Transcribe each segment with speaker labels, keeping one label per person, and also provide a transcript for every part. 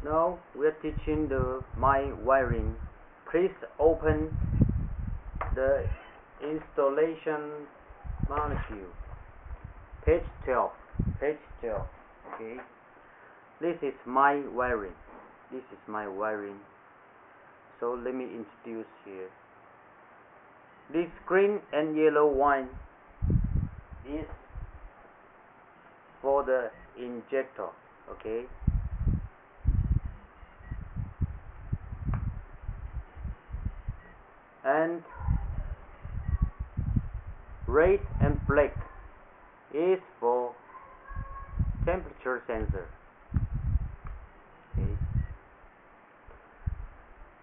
Speaker 1: Now we are teaching the my wiring. Please open the installation manual, page 12. Okay, this is my wiring. So let me introduce here. This green and yellow one is for the injector. Okay. And red and black is for temperature sensor. Okay.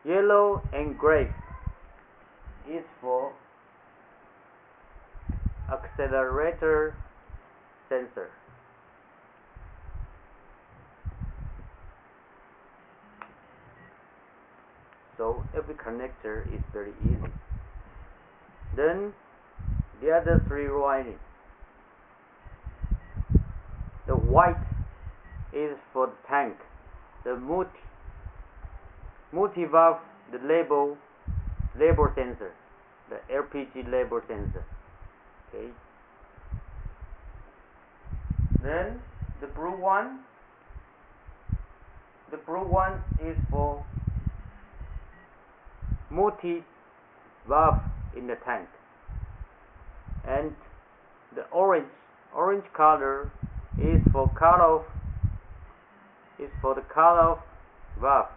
Speaker 1: Yellow and gray is for accelerator sensor. So every connector is very easy. Then the other three wiring. The white is for the tank. The multi-valve, the label sensor, the LPG label sensor. Okay. Then the blue one is for multi-valve in the tank, and the orange color is for the cut-off valve.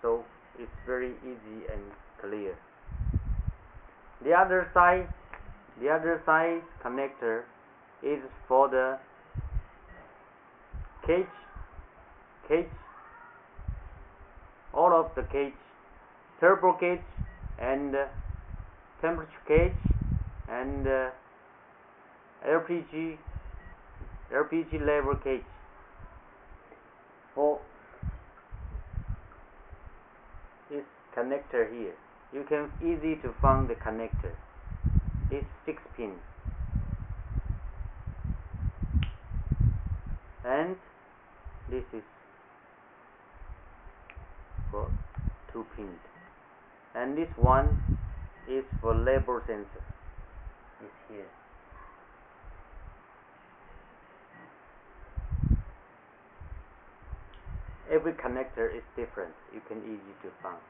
Speaker 1: So it's very easy and clear. The other side connector is for the cage, all of the cage, turbo cage and temperature cage and LPG level cage. For this connector here, you can easy to find the connector. This 6 pin, and this is for 2 pins, and this one is for label sensor. It's here. Every connector is different. You can easy to find.